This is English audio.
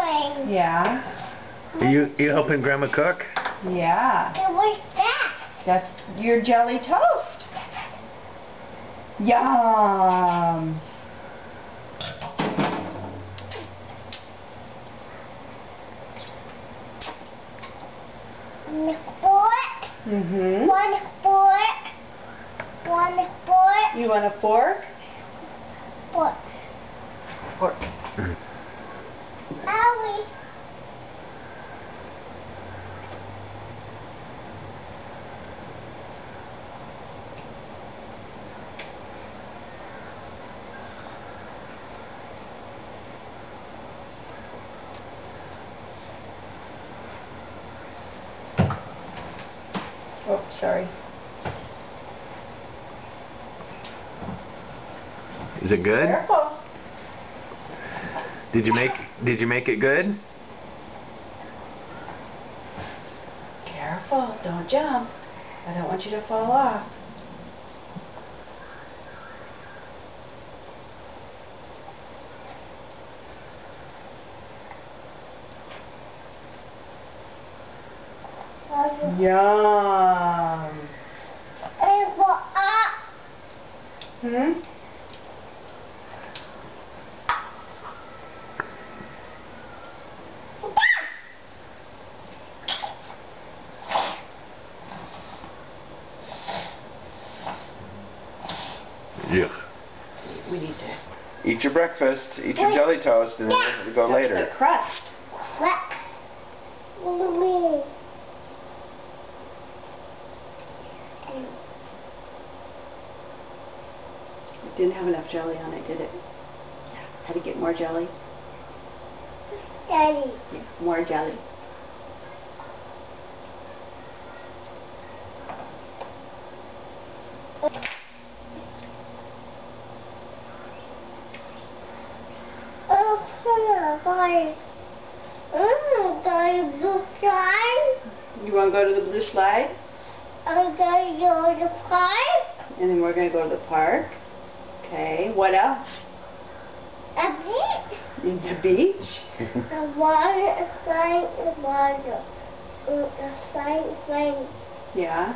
doing? Yeah. You helping Grandma cook? Yeah. And what's that? That's your jelly toast. Yum. Fork. Mm-hmm. One fork. One fork. You want a fork? Fork. Fork. Owie. Oh, sorry. Is it good? Careful. Did you make it good? Careful. Don't jump. I don't want you to fall off. Yum. And for up. Hmm? Yeah. We need to. Eat your breakfast, eat your jelly toast, and then go That's the later. crust. What? It didn't have enough jelly on it, did it? Had to get more jelly? Daddy. Yeah, more jelly. Oh, boy. I'm going to blue slide. You want to go to the blue slide? I'm going to go to the park. And then we're going to go to the park. Okay, what else? A beach. In the beach? The water, the water. The thing. Yeah.